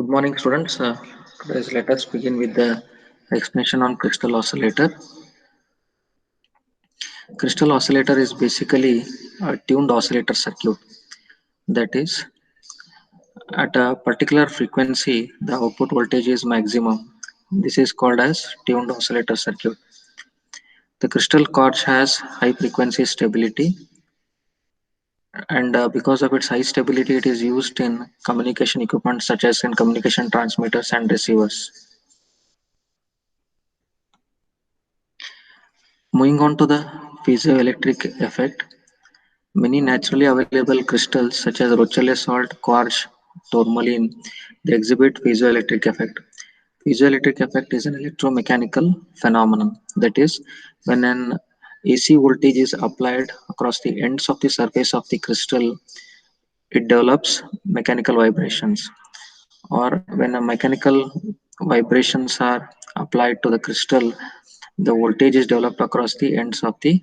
Good morning, students. Let us begin with the explanation on crystal oscillator. Crystal oscillator is basically a tuned oscillator circuit. That is, at a particular frequency, the output voltage is maximum. This is called as tuned oscillator circuit. The crystal quartz has high frequency stability, and because of its high stability, it is used in communication equipment such as in communication transmitters and receivers. Moving on to the piezoelectric effect, many naturally available crystals such as rochelle salt, quartz, tourmaline, they exhibit piezoelectric effect. Piezoelectric effect is an electromechanical phenomenon. That is, when an AC voltage is applied across the ends of the surface of the crystal, it develops mechanical vibrations. Or when a mechanical vibrations are applied to the crystal, the voltage is developed across the ends of the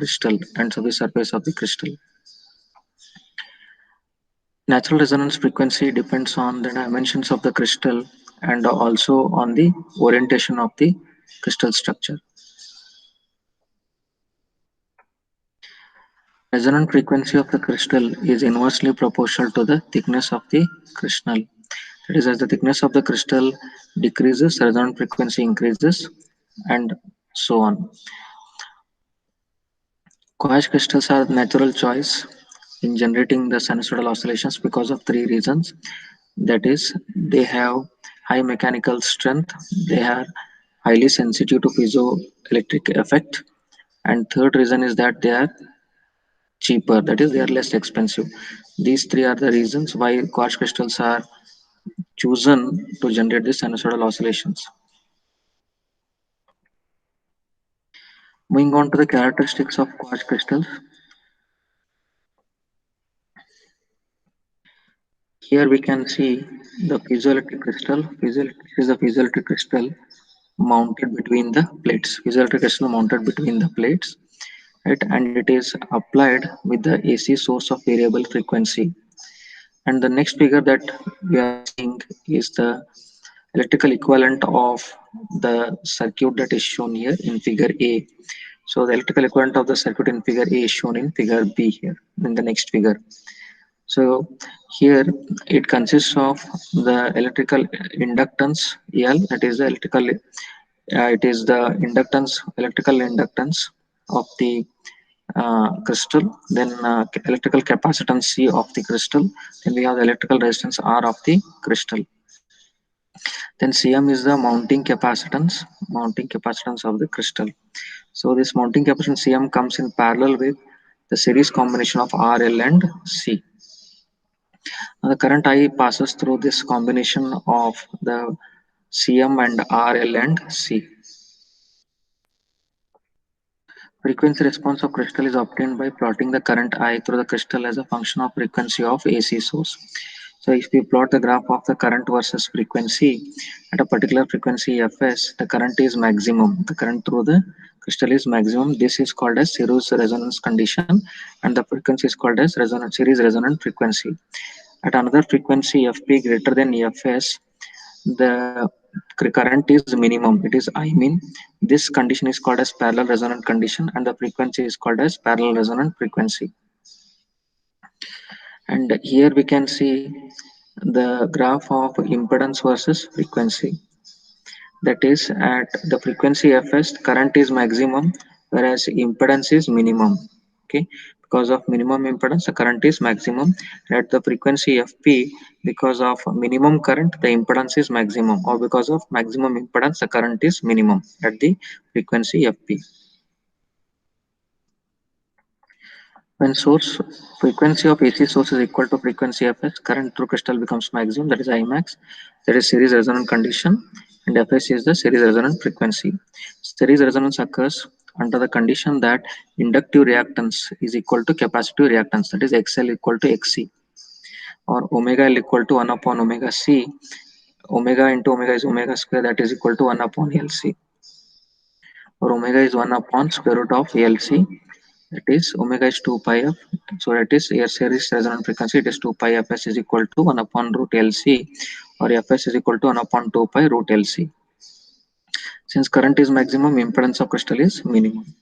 surface of the crystal. Natural resonance frequency depends on the dimensions of the crystal and also on the orientation of the crystal structure. Resonant frequency of the crystal is inversely proportional to the thickness of the crystal. That is, as the thickness of the crystal decreases, resonant frequency increases, and so on. Quartz crystals are the natural choice in generating the sinusoidal oscillations because of three reasons. That is, they have high mechanical strength, they are highly sensitive to piezoelectric effect, and third reason is that they are cheaper, that is, they are less expensive. These three are the reasons why quartz crystals are chosen to generate the sinusoidal oscillations. Moving on to the characteristics of quartz crystals, here we can see the piezoelectric crystal. Piezoelectric is a piezoelectric crystal mounted between the plates. Piezoelectric crystal mounted between the plates, right? And it is applied with the AC source of variable frequency. And the next figure that we are seeing is the electrical equivalent of the circuit that is shown here in figure A. So the electrical equivalent of the circuit in figure A is shown in figure B here in the next figure. So here it consists of the electrical inductance L, that is the it is the electrical inductance of the crystal, then electrical capacitance C of the crystal, then we have the electrical resistance R of the crystal. Then Cm is the mounting capacitance of the crystal. So this mounting capacitance Cm comes in parallel with the series combination of RL and C. Now the current I passes through this combination of the Cm and RL and C. Frequency response of crystal is obtained by plotting the current I through the crystal as a function of frequency of AC source. So if we plot the graph of the current versus frequency at a particular frequency Fs, the current is maximum. The current through the crystal is maximum. This is called as series resonance condition, and the frequency is called as series resonant frequency. At another frequency Fp greater than Fs, the current is minimum, it is I mean. This condition is called as parallel resonant condition, and the frequency is called as parallel resonant frequency. And here we can see the graph of impedance versus frequency. That is, at the frequency Fs, current is maximum, whereas impedance is minimum. Okay, because of minimum impedance, the current is maximum. At the frequency Fp, because of minimum current, the impedance is maximum, or because of maximum impedance, the current is minimum at the frequency Fp. When source frequency of AC source is equal to frequency Fs, current through crystal becomes maximum, that is Imax, that is series resonant condition, and Fs is the series resonant frequency. Series resonance occurs under the condition that inductive reactance is equal to capacitive reactance, that is XL equal to XC, or omega L equal to 1 upon omega C. Omega into omega is omega square, that is equal to 1 upon LC, or omega is 1 upon square root of LC, that is omega is 2 pi f. So that is air series resonant frequency, it is 2 pi fs is equal to 1 upon root LC, or Fs is equal to 1 upon 2 pi root LC. Since current is maximum, impedance of crystal is minimum.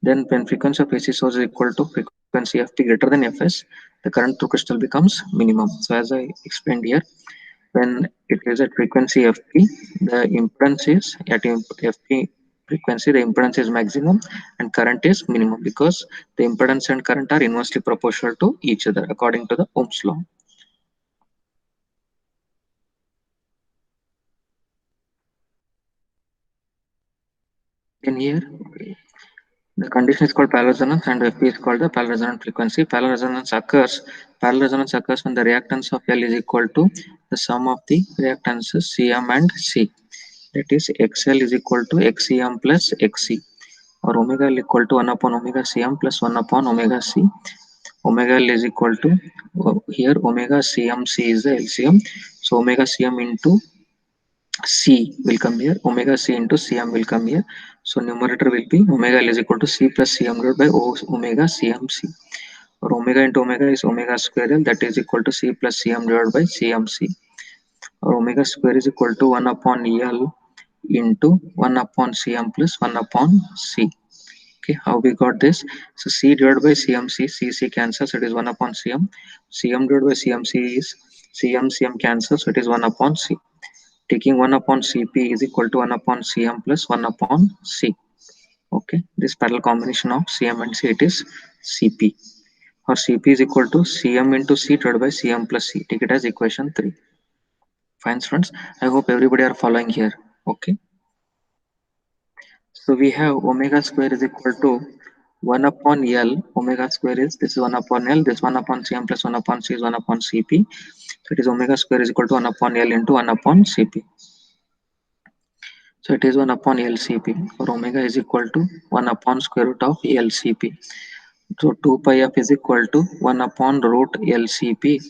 Then when frequency of AC source is equal to frequency Ft greater than Fs, the current through crystal becomes minimum. So as I explained here, when it is at frequency Fp, the impedance is at Fp frequency, the impedance is maximum and current is minimum because the impedance and current are inversely proportional to each other according to the Ohm's law. Then here the condition is called parallel resonance and Fp is called the parallel resonant frequency. Parallel resonance occurs when the reactance of L is equal to the sum of the reactances Cm and C. That is XL is equal to XCm plus XC, or omega L equal to 1 upon omega Cm plus 1 upon omega C. Omega L is equal to, here omega Cm C is the LCM. So omega Cm into C will come here, omega C into Cm will come here. So numerator will be omega L is equal to C plus Cm divided by omega Cm C. Or omega into omega is omega square L, that is equal to C plus Cm divided by Cm C. Or omega square is equal to 1 upon L into 1 upon Cm plus 1 upon C. Okay, how we got this? So C divided by CMC, C cancels, it is 1 upon Cm. Cm divided by CMC is Cm cancels, so it is 1 upon C. Taking 1 upon Cp is equal to 1 upon Cm plus 1 upon C. Okay, this parallel combination of Cm and C, it is Cp. Or Cp is equal to Cm into C divided by Cm plus C. Take it as equation 3. Fine, friends. I hope everybody are following here. Okay. So we have omega square is equal to 1 upon L. Omega square is, this is 1 upon L, this 1 upon Cm plus 1 upon C is 1 upon Cp. So it is omega square is equal to 1 upon L into 1 upon Cp. So it is 1 upon LCP, or omega is equal to 1 upon square root of LCP. So 2 pi f is equal to 1 upon root LCP,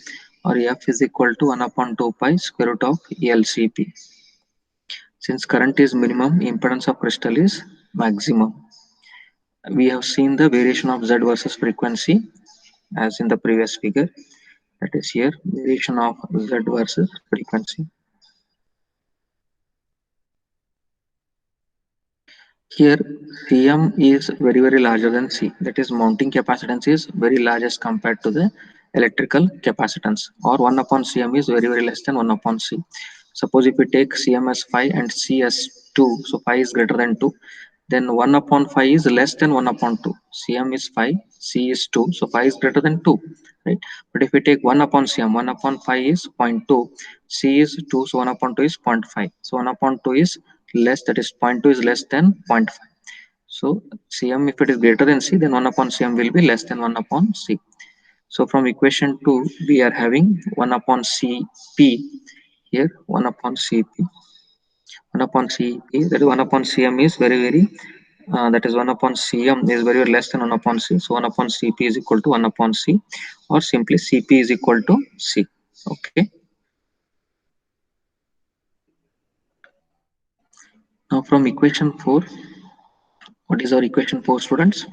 or f is equal to 1 upon 2 pi square root of LCP. Since current is minimum, impedance of crystal is maximum. We have seen the variation of Z versus frequency as in the previous figure. That is here, variation of Z versus frequency. Here Cm is very larger than C. That is, mounting capacitance is very large as compared to the electrical capacitance, or 1 upon Cm is very less than 1 upon C. Suppose if we take Cm as 5 and C as 2, so 5 is greater than 2, then 1 upon 5 is less than 1 upon 2. Cm is 5, C is 2, so 5 is greater than 2, right? But if we take 1 upon Cm, 1 upon 5 is 0.2, C is 2, so 1 upon 2 is 0.5. So 1 upon 2 is less, that is 0.2 is less than 0.5. So Cm, if it is greater than C, then 1 upon Cm will be less than 1 upon C. So from equation 2, we are having 1 upon Cp here, 1 upon Cp. 1 upon Cp, that is 1 upon Cm is that is 1 upon Cm is very less than 1 upon C. So 1 upon Cp is equal to 1 upon C, or simply Cp is equal to C. Okay. Now from equation 4, what is our equation 4, students?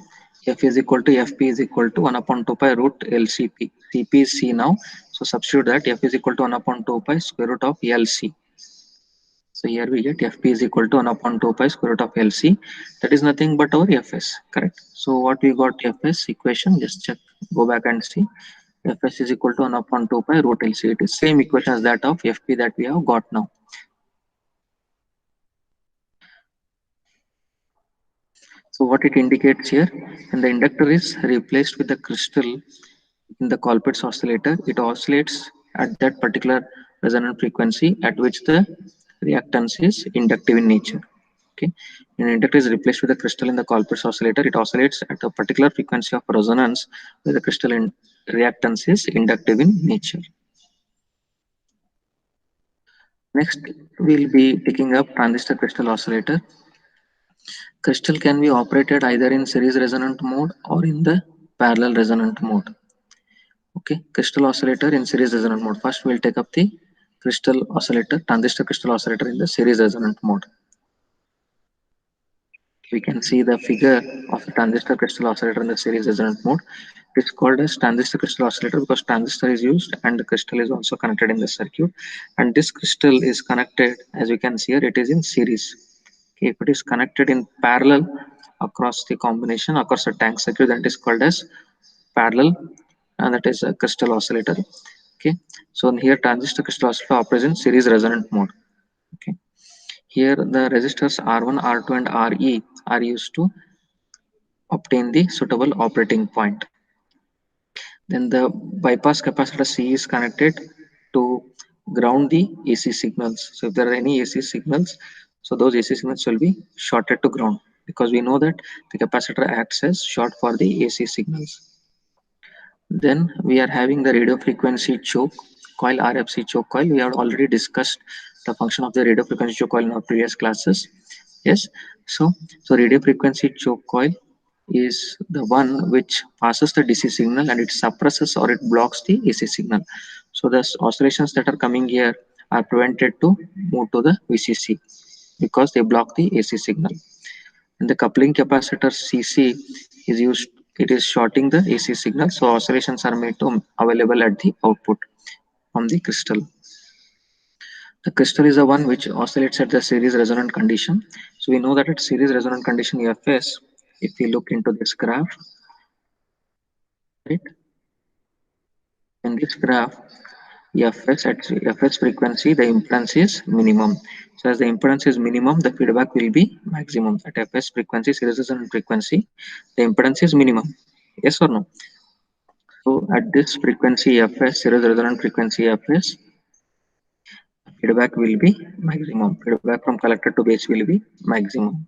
F is equal to Fp is equal to 1 upon 2 pi root LCp. Cp is C now. So substitute that F is equal to 1 upon 2 pi square root of LC. So here we get Fp is equal to 1 upon 2 pi square root of LC. That is nothing but our Fs, correct? So what we got Fs equation, just check, go back and see. Fs is equal to 1 upon 2 pi root LC. It is same equation as that of Fp that we have got now. So what it indicates here, when the inductor is replaced with the crystal in the Colpitts oscillator, it oscillates at that particular resonant frequency at which the reactance is inductive in nature. Okay, when inductor is replaced with a crystal in the Colpitts oscillator, it oscillates at a particular frequency of resonance where the crystal in reactance is inductive in nature. Next, we'll be picking up transistor crystal oscillator. Crystal can be operated either in series resonant mode or in the parallel resonant mode. Okay, crystal oscillator in series resonant mode. First, we'll take up the crystal oscillator, transistor crystal oscillator in the series resonant mode. We can see the figure of the transistor crystal oscillator in the series resonant mode. It is called as transistor crystal oscillator because transistor is used and the crystal is also connected in the circuit. And this crystal is connected, as you can see here, it is in series. Okay, if it is connected in parallel across the combination across a tank circuit, that is called as parallel, and that is a crystal oscillator. Okay, so here transistor crystal oscillator operates in series resonant mode. Okay, here the resistors R1, R2, and Re are used to obtain the suitable operating point. Then the bypass capacitor C is connected to ground the AC signals. So if there are any AC signals, so those AC signals will be shorted to ground because we know that the capacitor acts as short for the AC signals. Then we are having the radio frequency choke coil, RFC choke coil. We have already discussed the function of the radio frequency choke coil in our previous classes. Yes, so radio frequency choke coil is the one which passes the DC signal and it suppresses or it blocks the AC signal. So the oscillations that are coming here are prevented to move to the VCC because they block the AC signal. And the coupling capacitor CC is used, it is shorting the AC signal, so oscillations are made to available at the output from the crystal. The crystal is the one which oscillates at the series resonant condition. So we know that at series resonant condition FS, if we look into this graph, right? In this graph, Fs at Fs frequency, the impedance is minimum. So as the impedance is minimum, the feedback will be maximum. At Fs frequency, series resonant frequency, the impedance is minimum. Yes or no? So at this frequency Fs, series resonant frequency Fs, feedback will be maximum. Feedback from collector to base will be maximum.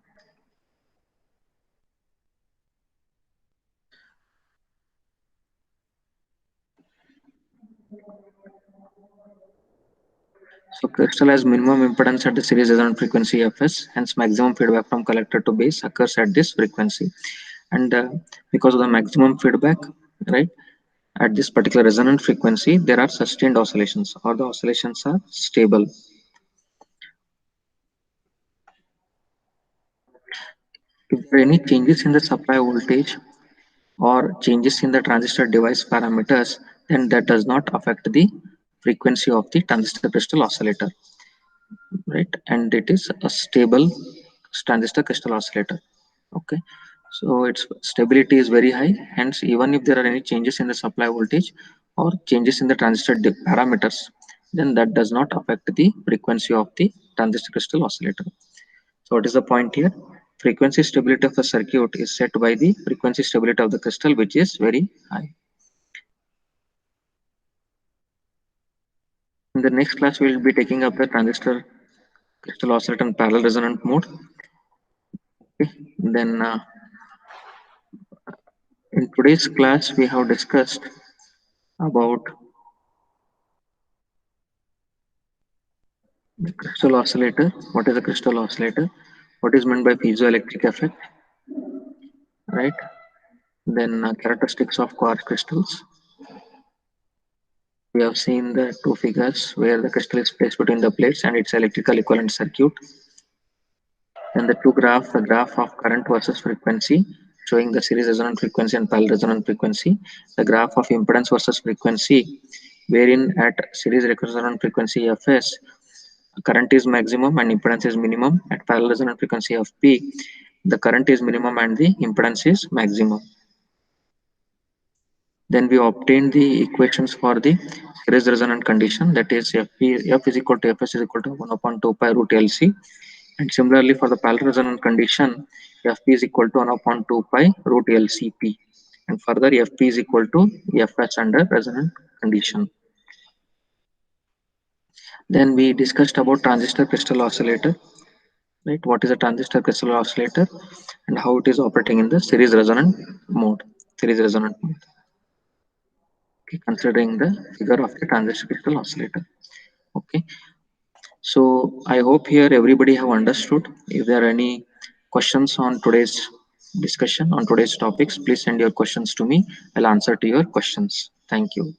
So crystal has minimum impedance at the series resonant frequency Fs, hence maximum feedback from collector to base occurs at this frequency. And because of the maximum feedback, right, at this particular resonant frequency, there are sustained oscillations or the oscillations are stable. If there are any changes in the supply voltage or changes in the transistor device parameters, then that does not affect the frequency of the transistor crystal oscillator, right? And it is a stable transistor crystal oscillator. Okay, so its stability is very high. Hence, even if there are any changes in the supply voltage or changes in the transistor parameters, then that does not affect the frequency of the transistor crystal oscillator. So what is the point here? Frequency stability of a circuit is set by the frequency stability of the crystal, which is very high. In the next class, we will be taking up the transistor crystal oscillator in parallel resonant mode. Okay. Then in today's class, we have discussed about the crystal oscillator. What is a crystal oscillator? What is meant by piezoelectric effect? Right. Then characteristics of quartz crystals. We have seen the two figures where the crystal is placed between the plates and its electrical equivalent circuit. Then the two graphs, the graph of current versus frequency, showing the series resonant frequency and parallel resonant frequency. The graph of impedance versus frequency, wherein at series resonant frequency Fs, current is maximum and impedance is minimum. At parallel resonant frequency Fp, the current is minimum and the impedance is maximum. Then we obtain the equations for the series resonant condition, that is F is equal to Fs is equal to 1 upon 2 pi root LC. And similarly for the parallel resonant condition, Fp is equal to 1 upon 2 pi root LCP. And further Fp is equal to Fs under resonant condition. Then we discussed about transistor crystal oscillator, right? What is a transistor crystal oscillator and how it is operating in the series resonant mode. Series resonant mode. Okay, considering the figure of the transistor crystal oscillator. Okay, so I hope here everybody have understood. If there are any questions on today's discussion on today's topics, please send your questions to me. I'll answer to your questions. Thank you.